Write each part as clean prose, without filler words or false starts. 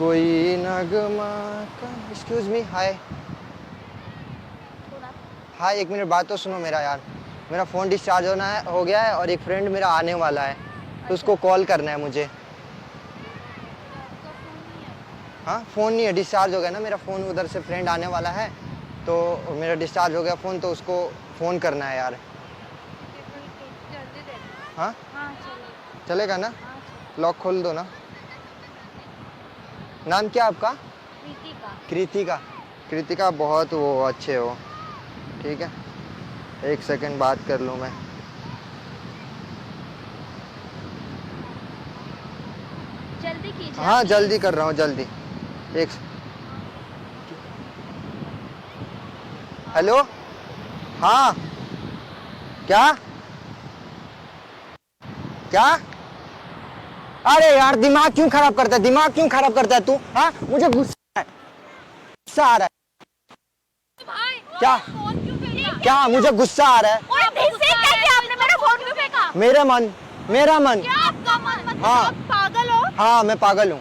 कोई नगमा का। Excuse me, हाय हाय, एक मिनट बात तो सुनो मेरा यार। मेरा फ़ोन डिस्चार्ज हो गया है और एक फ्रेंड मेरा आने वाला है, तो उसको कॉल करना है मुझे। हाँ, फ़ोन नहीं है, डिस्चार्ज हो गया ना मेरा फ़ोन, उधर से फ्रेंड आने वाला है, तो मेरा डिस्चार्ज हो गया फ़ोन, तो उसको फ़ोन करना है यार। हाँ चलेगा ना? लॉक खोल दो ना। नाम क्या आपका? कृतिका। कृतिका, बहुत वो अच्छे हो। ठीक है, एक सेकंड बात कर लूँ मैं। जल्दी कीजिए। हाँ जल्दी कर रहा हूँ, जल्दी। एक हेलो, हाँ क्या क्या? अरे यार, दिमाग क्यों खराब करता है, दिमाग क्यों खराब करता है तू? हाँ, मुझे गुस्सा आ रहा है। क्या क्या मुझे गुस्सा आ रहा है? आपने मेरा फोन क्यों फेंका? मेरा मन। क्या आपका मन? मतलब हाँ। आप पागल हो? हाँ मैं पागल हूँ।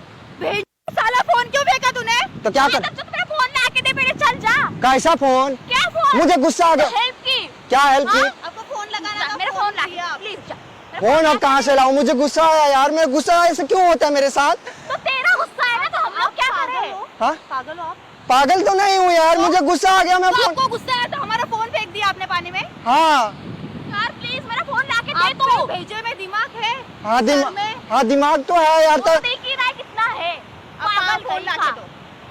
साला फोन क्यों फेंका तूने? तो क्या कर? तो मेरा फोन ला के दे, पहले चल जा। कैसा फोन? क्या फोन? मुझे गुस्सा आ गया। हेल्प की। क्या हेल्प की? आपको फोन लगाना था, मेरा फोन ला के प्लीज जा। फोन अब कहाँ से लाऊं? मुझे गुस्सा आया यार, मेरा गुस्सा ऐसे क्यों होता है मेरे साथ? तो तेरा गुस्सा है ना, तो हम लोग क्या करें? हाँ, पागल हो आप? पागल तो नहीं हूँ यार, मुझे गुस्सा आ गया। मैं तो फोन, आपको गुस्सा है तो हमारा फोन फेंक दिया आपने पानी में? हाँ यार प्लीज मेरा फोन ला के दे तू। भेजे में दिमाग है? हाँ दिमाग तो है यार। तो देख ही रहा है कितना है। पागल फोन ला के दो।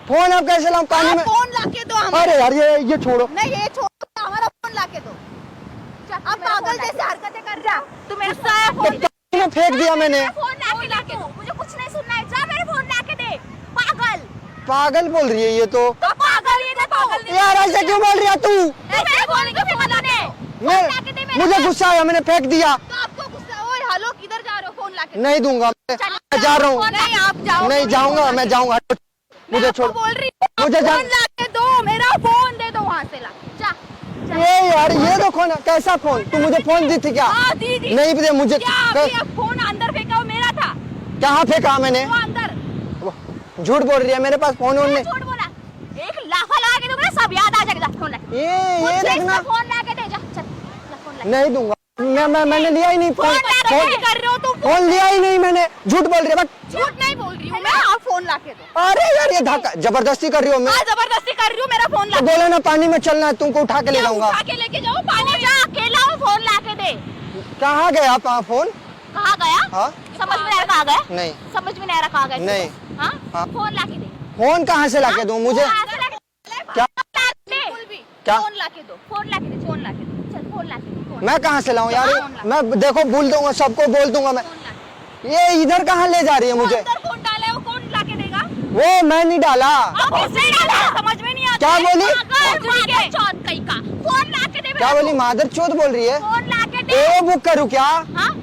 फोन अब कैसे लाऊं पानी में? फोन ला के दो हमें। अरे यार ये छोड़ो। नहीं ये छोड़ो, हमारा फोन ला के दो। अब पागल जैसे हरकतें कर जा। तू मेरे साथ फोन में फेंक दिया मैंने। फोन ला के दो, मुझे कुछ नहीं सुनना है। जा मेरे फोन ला के दे। पागल पागल बोल रही है ये तो पागल ये ना पागल नहीं। यार ऐसे क्यों बोल रही है तू? ऐसे बोलेंगे फोन ला के दे। मुझे गुस्सा आया, मैंने फेंक दिया। तो आपको गुस्सा? ओए हेलो, किधर जा रहे हो? फोन ला के नहीं दूंगा, मैं जा रहा हूँ। नहीं आप जाओ। नहीं जाऊंगा, मैं जाऊंगा। मुझे छोड़, बोल रही हूँ मुझे फोन ला के दो। मेरा फोन दे दो, वहाँ से ला जा। ये यार ये देखो ना, कैसा फोन? तू मुझे फोन दी थी क्या? हाँ दीदी। नहीं दे मुझे। क्या फोन अंदर फेंका? वो मेरा था। कहाँ फेंका मैंने? वो अंदर। झूठ बोल रही है, मेरे पास फोन नहीं। झूठ बोला? एक लाफा लगा के दूंगा, सब याद आ जाएगा। फोन ला के। ये देखना, फोन ला के दे जा। चल फोन ला। नहीं दूंगा। मैंने लिया ही नहीं फोन। कर रहे हो तुम? फोन लिया ही नहीं मैंने, झूठ बोल रही है। बट झूठ नहीं बोल रही हूँ मैं। आप फोन ला के दो। अरे यार ये धक्का, जबरदस्ती कर रही हो। मैं जबरदस्ती कर रही हूँ, मेरा फोन ला। तो बोला ना पानी में चलना है, तुमको उठा के ले जाऊंगा। उठा के लेके जाओ पानी। जा अकेला हूँ, फोन ला के दे। कहाँ गया फोन? कहाँ गया? हाँ समझ में नहीं आ रहा कहाँ गया? नहीं समझ में नहीं आ रहा कहाँ गया? नहीं। हाँ फोन ला के दे। फोन कहाँ से लाके दूं मुझे? क्या क्या? फोन ला के दो। फोन ला के दे। फोन ला के दे। चल फोन ला के दे। मैं कहाँ से लाऊं यार? मैं देखो बोल दूंगा, सबको बोल दूंगा मैं। ये इधर कहाँ ले जा रही है मुझे? अंदर कौन डाला है? वो कौन ला के देगा? वो मैं नहीं डाला। किसने डाला? समझ में नहीं आता। क्या बोली? चौथ कहीं का। फोन ला के दे। क्या बोली? मादर चौथ बोल रही है। फोन ला के दे। ओयो बुक करूँ क्या?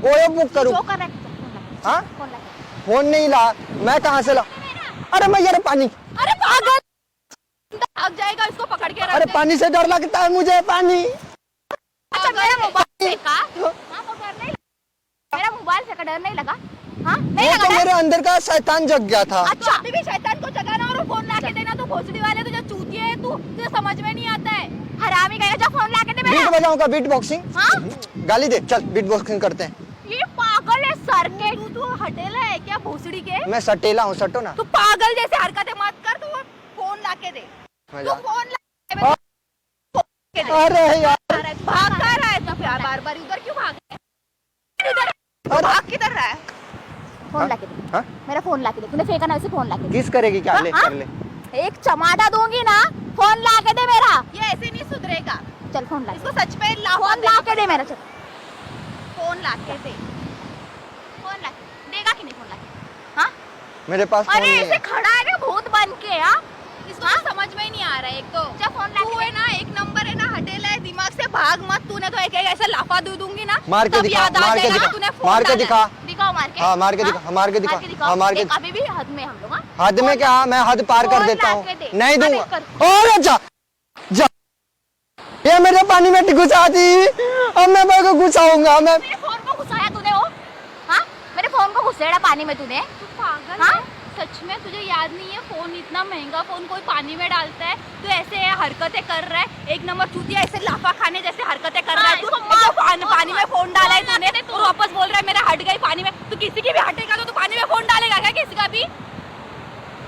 ओयो बुक करूँ? हाँ फोन नहीं ला, मैं कहाँ से ला? अरे मैं यार पानी। अरे पागल, भाग जाएगा, इसको पकड़ के रख। अरे पानी से डर लगता है मुझे, पानी। अच्छा मेरा मोबाइल फेंका? हाँ वो डर नहीं लगा? मेरा मोबाइल फेंका, डर नहीं लगा? हाँ नहीं लगा? तो मेरे अंदर का शैतान जग गया था। अच्छा अभी भी शैतान को जगाना और फोन ला के देना। तो भोसड़ी वाले तो जो चूतिया है तू, तुझे समझ में नहीं आता है। हरामी कहेगा। जो फोन ला के दे मेरा। बीट बजाऊंगा, बीट बॉक्सिंग। हाँ गाली दे, चल बीट बॉक्सिंग करते हैं। ये पागल है सर के। तू हटेला है क्या भोसड़ी के? मैं सटेला हूँ, सटो ना। तू पागल जैसे हरकतें मत कर। तू फोन ला के दे। तू फोन ला के दे। अरे यार भाग कर रहा है सब यार, बार बार उधर क्यों भाग रहा है? इधर भाग किधर रहा है? फोन ला के दे। हाँ? मेरा फोन ला के दे। तूने फेंका ना, उसे फोन ला के दे। किस करेगी क्या? ले कर ले। एक चमाटा दूंगी ना, फोन ला के दे मेरा। ये ऐसे नहीं सुधरेगा। चल फोन ला। इसको सच में फोन ला के दे मेरा। चल फोन ला के दे। फोन ला देगा कि नहीं? फोन ला के। हाँ मेरे पास फोन अरे नहीं ऐसे है। खड़ा है ना भूत बन के। हाँ इसको समझ में ही नहीं आ रहा है। एक तो जब फोन ला के है ना, एक नंबर है ना, हटेला है। दिमाग से भाग मत। तूने तो एक ऐसा लाफा दे दूंगी ना, मार के दिखा, मार के दिखा, मार के दिखा। दिखाओ मार के। हाँ मार के दिखा, मार के दिखा, हाँ मार के। अभी भी हद में हम लोग। हद में क्या? मैं हद पार कर देता हूँ। नहीं दूंगा। और जा जा, ये मेरे पानी में घुसा दी। अब मैं मेरे को घुसाऊंगा। मैं मेरे फोन को घुसाया तूने? वो हाँ मेरे फोन को घुसेड़ा पानी में तूने? पागल हाँ सच सच में तुझे याद नहीं है फोन इतना महंगा फोन कोई पानी में डालता है तू ऐसे हरकतें कर रहा है एक नंबर चूतिया ऐसे लाफा खाने जैसे हरकतें कर रहा है तू पानी में फोन डाला है तूने तू वापस बोल रहा है मेरा हट गई पानी में तू किसी की भी हटेगा तो तू पानी में फोन डालेगा क्या किसी का भी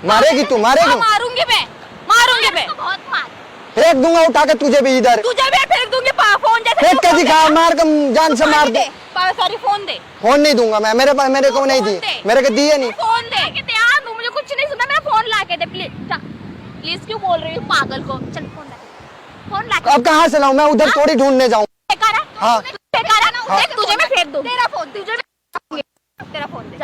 मारेगी तू मारेगी मारूंगी मैं बहुत मार फेंक दूंगा उठा के तुझे भी इधर तुझे भी फेंक दूंगी फोन जैसे फेंक के दिखा मार के जान से मार दे सॉरी फोन दे फोन नहीं दूंगा मैं मेरे पास मेरे को नहीं दी मेरे को दिए नहीं फोन दे यार तू मुझे कुछ नहीं सुना मेरा फोन ला के दे प्लीज क्यों बोल रही है पागल को चल फोन ला के अब कहाँ से लाऊं मैं उधर थोड़ी ढूंढने जाऊं हाँ तुझे मैं फेंक दूं तेरा फोन तुझे तेरा फोन दे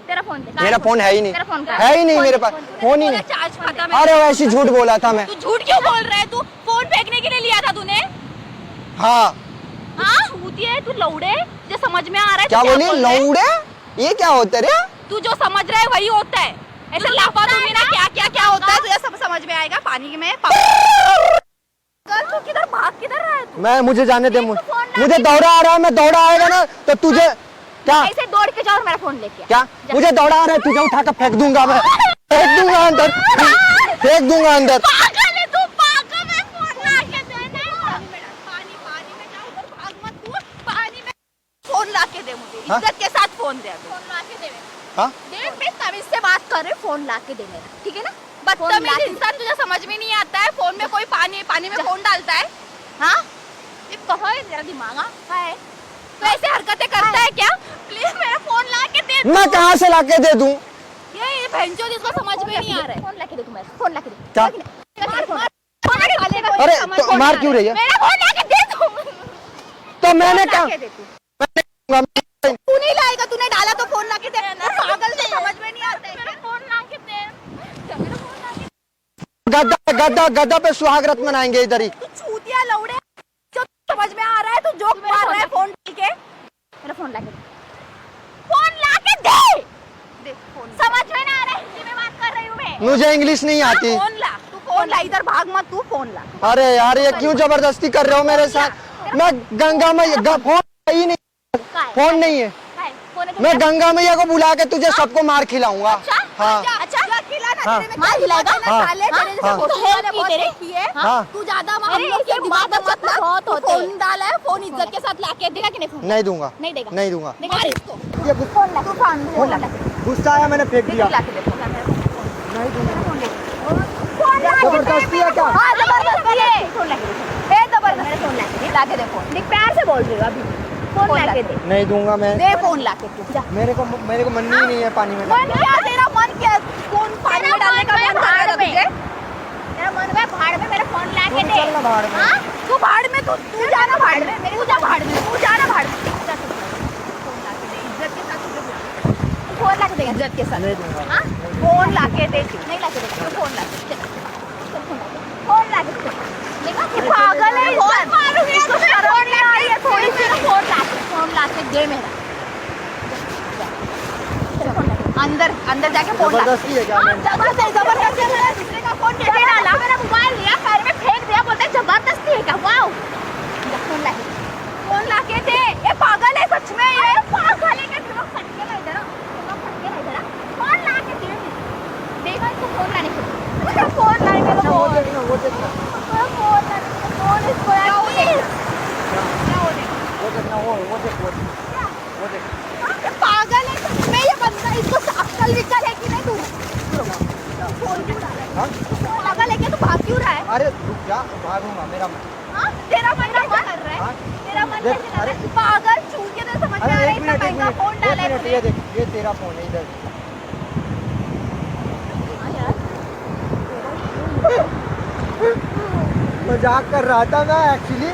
तेरा फोन दे मेरा फोन है ही नहीं है ही नहीं मेरे पास फोन ही नहीं चार्ज खत्म अरे वैसे झूठ बोला था मैं तू झूठ क्यों बोल रहा है तू फोन फेंकने के लिए लिया था तूने हाँ झूठी है तू लौड़े जो समझ में आ रहा है क्या बोली लौड़े ये क्या होता है तू जो समझ रहा है वही होता है ऐसे लाफा दूंगी ना क्या क्या क्या होता है तुझे सब समझ में आएगा पानी में तू किधर भाग किधर रहा है तू मैं मुझे जाने दे मुझे दौड़ा आ रहा है मैं दौड़ा आएगा ना तो तुझे क्या ऐसे दौड़ के जाओ मेरा फोन लेके क्या मुझे दौड़ा आ रहा है तुझे उठा कर फेंक दूंगा मैं फेंक दूंगा अंदर फेंक दूंगा अंदर पागल है तू पागल है फोन ला के दे पानी में जाओ उधर भाग मत तू पानी में फोन ला के दे मुझे इज्जत के साथ फोन दे फोन ला के दे हाँ देख मैं तमीज से बात कर रही फोन ला के दे मेरा ठीक है ना बदतमीज इंसान तुझे समझ में नहीं आता है फोन में कोई पानी में फोन डालता है हाँ ये कहो तेरा दिमाग है तो ऐसे हरकतें करता है क्या प्लीज मेरा फोन ला के दे मैं कहाँ से ला के दे दूं ये भैंचोद इसको समझ में नहीं आ रहा है फोन ला के दे तू मेरा फोन ला के दे क्या अरे तो मार क्यों रही है मेरा फोन ला के दे तू तो मैंने कहा तू नहीं लाएगा तूने डाला तो फोन ला के दे पागल से समझ में नहीं आता है फोन ला के दे गद्दा गद्दा गद्दा पे सुहागरात मनाएंगे इधर ही तू चूतिया लौड़े जो समझ में आ रहा है तू जोक मार रहा है फोन के मेरा फोन ला के दे दे फोन समझ में ना आ रहा है हिंदी में बात कर रही हूं मैं मुझे इंग्लिश नहीं आती तू फोन ला इधर भाग मत तू फोन ला अरे यार ये क्यों जबरदस्ती कर रहे हो मेरे साथ मैं गंगा मैया फोन ही नहीं फोन नहीं है मैं गंगा मैया को बुला के तुझे सबको मार खिलाऊंगा हाँ अच्छा खिलाना मार खिलाएगा साले तेरे से हाँ तू ज्यादा हम लोग के दिमाग मत बहुत होते फोन डाला है फोन इज्जत के साथ लाके देगा कि नहीं फोन नहीं दूंगा नहीं देगा नहीं दूंगा मार इसको ये फोन ला तू फोन ला गुस्सा आया मैंने फेंक दिया ला के दे फोन नहीं दूंगा फोन ला जबरदस्ती है क्या हां जबरदस्ती है फोन ला के दे जबरदस्ती फोन ला के दे फोन देख प्यार से बोल रही हूं अभी फोन ला के दे नहीं दूंगा मैं दे फोन ला के तू जा मेरे को मन ही नहीं है पानी में मन क्या तेरा मन क्या फोन पानी में डालने का मन कर रहा है तुझे तेरा मन है भाड़ में मेरा फोन ला के दे चल ना भाड़ में हां तू भाड़ में तू जाना भाड़ में तू जा भाड़ में तू जाना भाड़ में फोन ला के दे इज्जत के साथ तुझे फोन ला के दे इज्जत के साथ नहीं दूंगा हां फोन ला के दे नहीं ला के दे फोन ला के फोन ला के देखा पागल है फोन मारूंगी तो फोन ला के थोड़ी सी फोन ला के दे मेरा अंदर जाके फोन ला जबरदस्ती है क्या जबरदस्ती है दूसरे का फोन कैसे डाला मेरा मोबाइल लिया पैर में फेंक दिया बोलते जबरदस्ती है क्या वाओ फोन ला के दे ये पागल है सच में ये पागल है क्या तुम फटके ना इधर फोन ला के दे देखा इसको फोन लाने के फोन लाने के वो देखना फोन लाने के फोन इसको क्या हो देख पागल है सच में ये बंदा इसको अक्ल विकल है कि नहीं तू फोन क्यों डाला है हाँ? पागल है क्या तू भाग क्यों रहा है अरे रुक जा भागूंगा मेरा हाँ तेरा मन क्या कर रहा है हाँ? तेरा मन देख, कैसे कर रहा है पागल छूट के तो समझ में आ रहा है इतना महंगा फोन डाला है ये देख ये तेरा फोन है इधर मजाक कर रहा था मैं एक्चुअली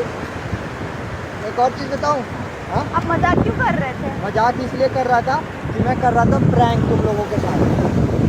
एक और चीज बताऊं हाँ आप मजाक क्यों कर रहे थे मजाक इसलिए कर रहा था कि मैं कर रहा था प्रैंक तुम लोगों के साथ